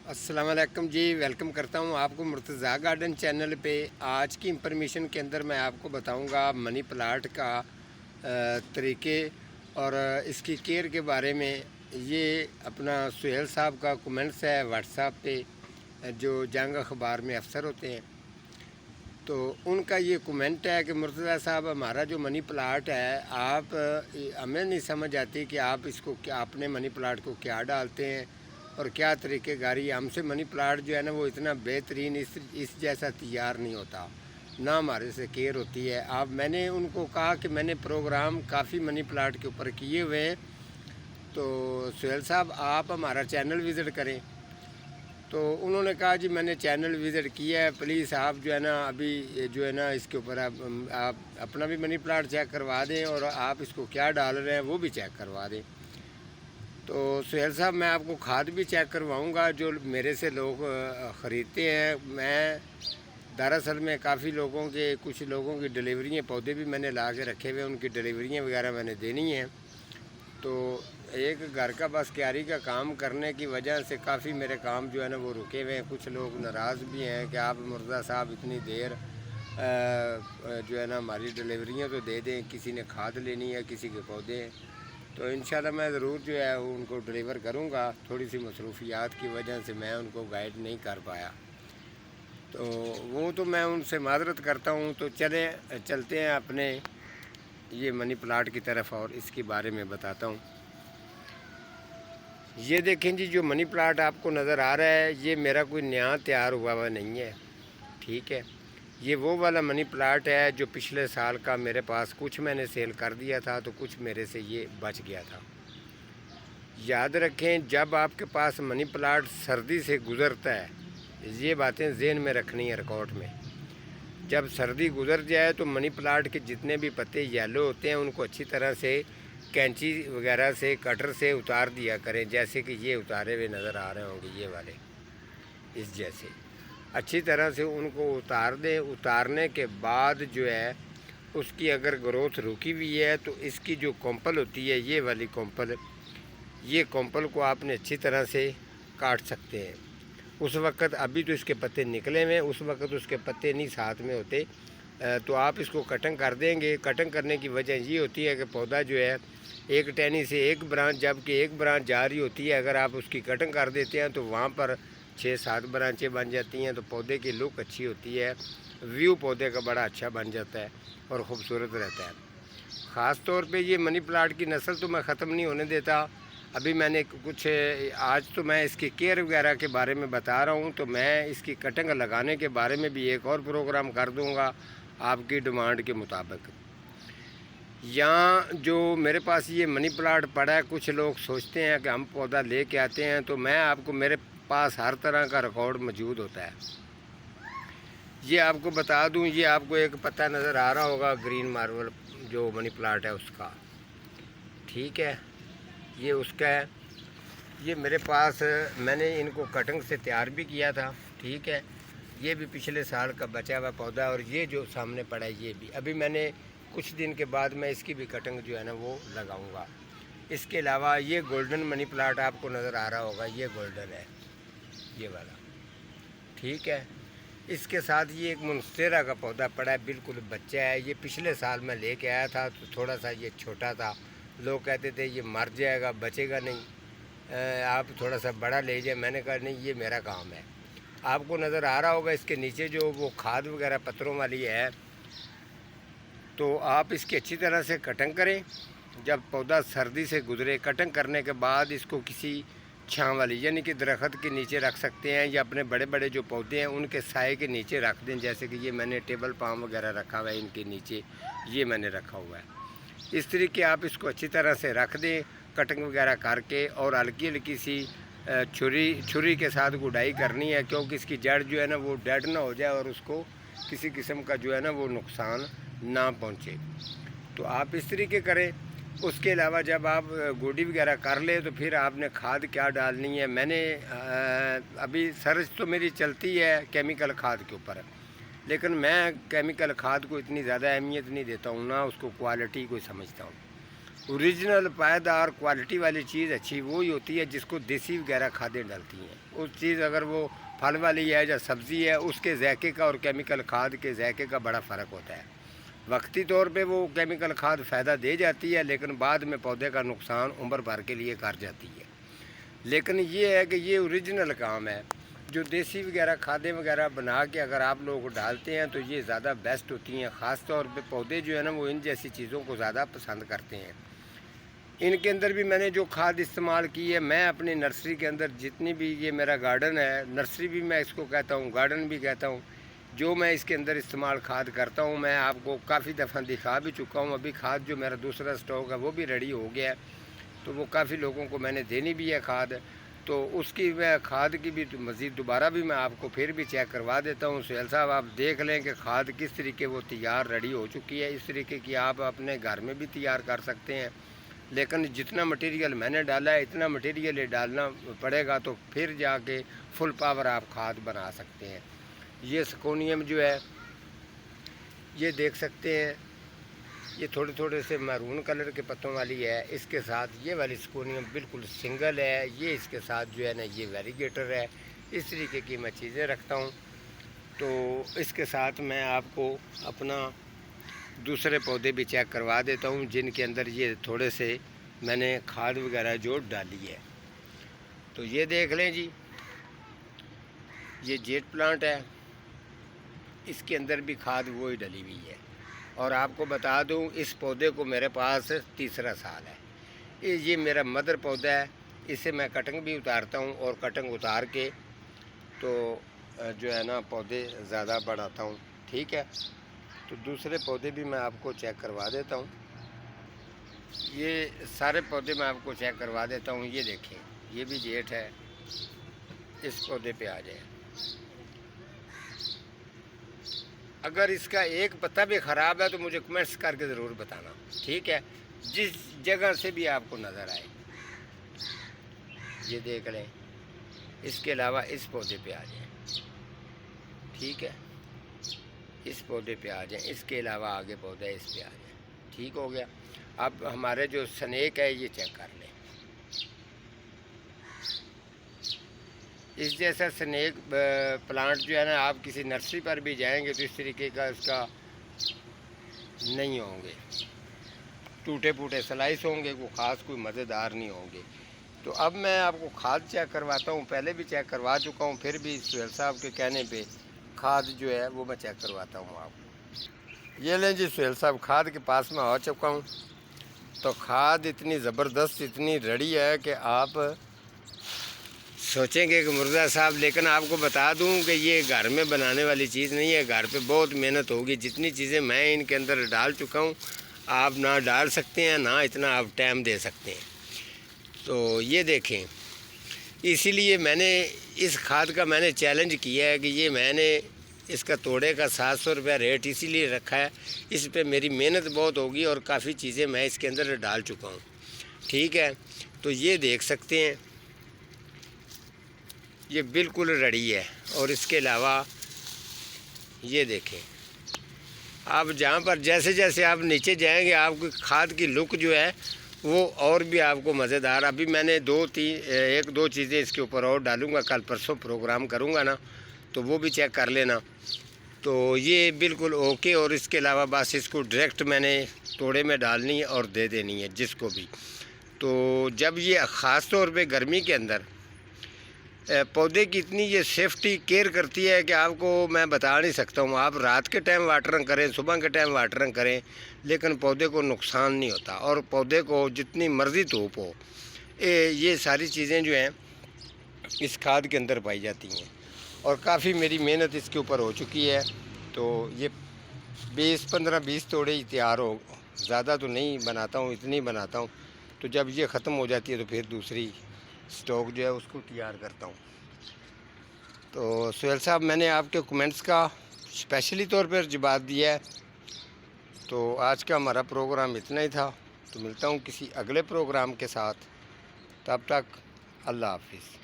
अस्सलाम वालेकुम जी। वेलकम करता हूँ आपको मुर्तज़ा गार्डन चैनल पे। आज की इंफॉर्मेशन के अंदर मैं आपको बताऊँगा मनी प्लांट का तरीके और इसकी केयर के बारे में। ये अपना सुहेल साहब का कमेंट्स है व्हाट्सएप पे, जो जंग अखबार में अफसर होते हैं। तो उनका ये कमेंट है कि मुर्तज़ा साहब, हमारा जो मनी प्लांट है, आप हमें नहीं समझ आती कि आप इसको क्या, अपने मनी प्लांट को क्या डालते हैं और क्या तरीक़ेगारी। हमसे मनी प्लांट जो है ना वो इतना बेहतरीन इस जैसा तैयार नहीं होता, ना हमारे से केयर होती है। आप मैंने उनको कहा कि मैंने प्रोग्राम काफ़ी मनी प्लांट के ऊपर किए हुए हैं, तो सुहेल साहब आप हमारा चैनल विज़िट करें। तो उन्होंने कहा जी मैंने चैनल विज़िट किया है, प्लीज़ आप जो है ना अभी जो है ना इसके ऊपर आप अपना भी मनी प्लांट चेक करवा दें और आप इसको क्या डाल रहे हैं वो भी चेक करवा दें। तो सुहेल साहब, मैं आपको खाद भी चेक करवाऊंगा जो मेरे से लोग ख़रीदते हैं। मैं दरअसल में काफ़ी लोगों के, कुछ लोगों की डिलीवरियाँ, पौधे भी मैंने ला के रखे हुए हैं, उनकी डिलीवरियाँ वगैरह मैंने देनी हैं। तो एक घर का बस क्यारी का काम करने की वजह से काफ़ी मेरे काम जो है ना वो रुके हुए हैं। कुछ लोग नाराज़ भी हैं कि आप मुर्तज़ा साहब इतनी देर जो है ना हमारी डिलीवरियाँ तो दे दें, किसी ने खाद लेनी है, किसी के पौधे हैं। तो इंशाल्लाह मैं ज़रूर जो है उनको डिलीवर करूँगा। थोड़ी सी मसरूफियात की वजह से मैं उनको गाइड नहीं कर पाया, तो वो तो मैं उनसे माज़रत करता हूँ। तो चलते हैं अपने ये मनी प्लांट की तरफ और इसके बारे में बताता हूँ। ये देखें जी, जो मनी प्लांट आपको नज़र आ रहा है ये मेरा कोई नया तैयार हुआ नहीं है, ठीक है। ये वो वाला मनी प्लांट है जो पिछले साल का मेरे पास, कुछ मैंने सेल कर दिया था तो कुछ मेरे से ये बच गया था। याद रखें, जब आपके पास मनी प्लांट सर्दी से गुज़रता है, ये बातें ज़हन में रखनी है रिकॉर्ड में। जब सर्दी गुज़र जाए तो मनी प्लांट के जितने भी पत्ते येलो होते हैं उनको अच्छी तरह से कैंची वगैरह से, कटर से उतार दिया करें। जैसे कि ये उतारे हुए नज़र आ रहे होंगे, ये वाले इस जैसे अच्छी तरह से उनको उतार दें। उतारने के बाद जो है उसकी अगर ग्रोथ रुकी हुई है तो इसकी जो कोंपल होती है, ये वाली कोंपल, ये कोंपल को आपने अच्छी तरह से काट सकते हैं। उस वक़्त अभी तो इसके पत्ते निकले हुए, उस वक़्त उसके पत्ते नहीं साथ में होते, तो आप इसको कटिंग कर देंगे। कटिंग करने की वजह ये होती है कि पौधा जो है एक टहनी से एक ब्रांच, जबकि एक ब्रांच जा रही होती है, अगर आप उसकी कटिंग कर देते हैं तो वहाँ पर 6-7 ब्रांचें बन जाती हैं। तो पौधे की लुक अच्छी होती है, व्यू पौधे का बड़ा अच्छा बन जाता है और ख़ूबसूरत रहता है। ख़ास तौर पे ये मनी प्लांट की नस्ल तो मैं ख़त्म नहीं होने देता। अभी मैंने कुछ, आज तो मैं इसकी केयर वगैरह के बारे में बता रहा हूँ, तो मैं इसकी कटिंग लगाने के बारे में भी एक और प्रोग्राम कर दूँगा आपकी डिमांड के मुताबिक। यहाँ जो मेरे पास ये मनी प्लांट पड़ा है, कुछ लोग सोचते हैं कि हम पौधा ले के आते हैं, तो मैं आपको, मेरे पास हर तरह का रिकॉर्ड मौजूद होता है। ये आपको बता दूँ, ये आपको एक पत्ता नज़र आ रहा होगा, ग्रीन मार्बल जो मनी प्लांट है उसका, ठीक है, ये उसका है। ये मेरे पास, मैंने इनको कटिंग से तैयार भी किया था, ठीक है। ये भी पिछले साल का बचा हुआ पौधा है और ये जो सामने पड़ा है ये भी अभी मैंने कुछ दिन के बाद मैं इसकी भी कटिंग जो है ना वो लगाऊंगा। इसके अलावा ये गोल्डन मनी प्लांट आपको नज़र आ रहा होगा, ये गोल्डन है, ये वाला, ठीक है। इसके साथ ये एक मुनस्टेरा का पौधा पड़ा है, बिल्कुल बच्चा है। ये पिछले साल मैं लेके आया था तो थोड़ा सा ये छोटा था, लोग कहते थे ये मर जाएगा, बचेगा नहीं, आप थोड़ा सा बड़ा ले जाए। मैंने कहा नहीं, ये मेरा काम है। आपको नज़र आ रहा होगा इसके नीचे जो वो खाद वगैरह पत्थरों वाली है, तो आप इसकी अच्छी तरह से कटिंग करें। जब पौधा सर्दी से गुजरे, कटिंग करने के बाद इसको किसी छांव वाली, यानी कि दरख्त के नीचे रख सकते हैं, या अपने बड़े बड़े जो पौधे हैं उनके साए के नीचे रख दें। जैसे कि ये मैंने टेबल पाम वगैरह रखा हुआ है, इनके नीचे ये मैंने रखा हुआ है। इस तरीके आप इसको अच्छी तरह से रख दें कटिंग वगैरह करके, और हल्की हल्की सी छुरी के साथ गुडाई करनी है, क्योंकि इसकी जड़ जो है ना वो डेड ना हो जाए और उसको किसी किस्म का जो है ना वो नुकसान ना पहुँचे। तो आप इस तरीके करें। उसके अलावा जब आप गोडी वगैरह कर ले तो फिर आपने खाद क्या डालनी है। मैंने अभी सर्च तो मेरी चलती है केमिकल खाद के ऊपर, लेकिन मैं केमिकल खाद को इतनी ज़्यादा अहमियत नहीं देता हूँ, ना उसको क्वालिटी को समझता हूँ। ओरिजिनल पायदार क्वालिटी वाली चीज़ अच्छी वही होती है जिसको देसी वगैरह खादें डलती हैं। उस चीज़ अगर वो फल वाली है या सब्ज़ी है, उसके ज़ायके का और केमिकल खाद के ज़ायके का बड़ा फ़र्क होता है। वक्ती तौर पे वो केमिकल खाद फ़ायदा दे जाती है, लेकिन बाद में पौधे का नुकसान उम्र भर के लिए कर जाती है। लेकिन ये है कि ये ओरिजिनल काम है। जो देसी वगैरह खादें वगैरह बना के अगर आप लोग डालते हैं तो ये ज़्यादा बेस्ट होती हैं। ख़ास तौर पे पौधे जो है ना वो इन जैसी चीज़ों को ज़्यादा पसंद करते हैं। इनके अंदर भी मैंने जो खाद इस्तेमाल की है, मैं अपनी नर्सरी के अंदर जितनी भी, ये मेरा गार्डन है, नर्सरी भी मैं इसको कहता हूँ, गार्डन भी कहता हूँ, जो मैं इसके अंदर इस्तेमाल खाद करता हूँ मैं आपको काफ़ी दफ़ा दिखा भी चुका हूँ। अभी खाद जो मेरा दूसरा स्टॉक है वो भी रेडी हो गया है, तो वो काफ़ी लोगों को मैंने देनी भी है खाद। तो उसकी मैं खाद की भी मज़ीद दोबारा भी मैं आपको फिर भी चेक करवा देता हूँ। सुहेल साहब आप देख लें कि खाद किस तरीके वो तैयार रेडी हो चुकी है। इस तरीके की आप अपने घर में भी तैयार कर सकते हैं, लेकिन जितना मटेरियल मैंने डाला है इतना मटेरियल डालना पड़ेगा, तो फिर जाके फुल पावर आप खाद बना सकते हैं। ये सिकोनियम जो है ये देख सकते हैं, ये थोड़े थोड़े से मैरून कलर के पत्तों वाली है। इसके साथ ये वाली सिकोनियम बिल्कुल सिंगल है। ये इसके साथ जो है ना ये वेरीगेटर है। इस तरीके की मैं चीज़ें रखता हूँ। तो इसके साथ मैं आपको अपना दूसरे पौधे भी चेक करवा देता हूँ जिनके अंदर ये थोड़े से मैंने खाद वगैरह जो डाली है। तो ये देख लें जी, ये जेट प्लांट है, इसके अंदर भी खाद वो ही डली हुई है। और आपको बता दूं इस पौधे को मेरे पास तीसरा साल है। ये मेरा मदर पौधा है, इसे मैं कटिंग भी उतारता हूँ और कटिंग उतार के तो जो है ना पौधे ज़्यादा बढ़ाता हूँ। ठीक है, तो दूसरे पौधे भी मैं आपको चेक करवा देता हूँ। ये सारे पौधे मैं आपको चेक करवा देता हूँ। ये देखें, ये भी जेट है। इस पौधे पे आ जाए, अगर इसका एक पत्ता भी ख़राब है तो मुझे कमेंट्स करके ज़रूर बताना, ठीक है, जिस जगह से भी आपको नज़र आए। ये देख लें। इसके अलावा इस पौधे पे आ जाए, ठीक है, इस पौधे पे आ जाए। इसके अलावा आगे पौधा है, इस पे आ जाए। ठीक हो गया। अब हमारे जो स्नेक है ये चेक कर लें। इस जैसा स्नेक प्लांट जो है ना आप किसी नर्सरी पर भी जाएंगे तो इस तरीके का इसका नहीं होंगे, टूटे फूटे स्लाइस होंगे, वो ख़ास कोई मज़ेदार नहीं होंगे। तो अब मैं आपको खाद चेक करवाता हूँ। पहले भी चेक करवा चुका हूँ, फिर भी सुहेल साहब के कहने पे खाद जो है वो मैं चेक करवाता हूँ आपको। ये लें जी, सुहेल साहब खाद के पास में आ चुका हूँ। तो खाद इतनी ज़बरदस्त, इतनी रड़ी है कि आप सोचेंगे कि मुर्जा साहब, लेकिन आपको बता दूं कि ये घर में बनाने वाली चीज़ नहीं है। घर पे बहुत मेहनत होगी। जितनी चीज़ें मैं इनके अंदर डाल चुका हूँ आप ना डाल सकते हैं, ना इतना आप टाइम दे सकते हैं। तो ये देखें, इसीलिए मैंने इस खाद का मैंने चैलेंज किया है कि ये मैंने इसका तोड़े का 700 रुपया रेट इसीलिए रखा है। इस पे मेरी मेहनत बहुत होगी और काफ़ी चीज़ें मैं इसके अंदर डाल चुका हूँ। ठीक है, तो ये देख सकते हैं, ये बिल्कुल रड़ी है। और इसके अलावा ये देखें, आप जहाँ पर जैसे जैसे आप नीचे जाएंगे आपकी खाद की लुक जो है वो और भी आपको मज़ेदार। अभी मैंने एक दो चीज़ें इसके ऊपर और डालूँगा, कल परसों प्रोग्राम करूँगा ना, तो वो भी चेक कर लेना। तो ये बिल्कुल ओके। और इसके अलावा बस इसको डायरेक्ट मैंने तोड़े में डालनी है और दे देनी है जिसको भी। तो जब ये ख़ास तौर पे गर्मी के अंदर पौधे की इतनी ये सेफ्टी केयर करती है कि आपको मैं बता नहीं सकता हूँ। आप रात के टाइम वाटरिंग करें, सुबह के टाइम वाटरिंग करें, लेकिन पौधे को नुकसान नहीं होता। और पौधे को जितनी मर्ज़ी धूप हो, ये सारी चीज़ें जो हैं इस खाद के अंदर पाई जाती हैं। और काफ़ी मेरी मेहनत इसके ऊपर हो चुकी है। तो ये 15-20 तोड़े ही तैयार हो, ज़्यादा तो नहीं बनाता हूँ, इतनी बनाता हूँ। तो जब ये ख़त्म हो जाती है तो फिर दूसरी स्टॉक जो है उसको तैयार करता हूँ। तो सुहेल साहब, मैंने आपके कमेंट्स का स्पेशली तौर पर जवाब दिया है। तो आज का हमारा प्रोग्राम इतना ही था। तो मिलता हूँ किसी अगले प्रोग्राम के साथ, तब तक अल्लाह हाफिज़।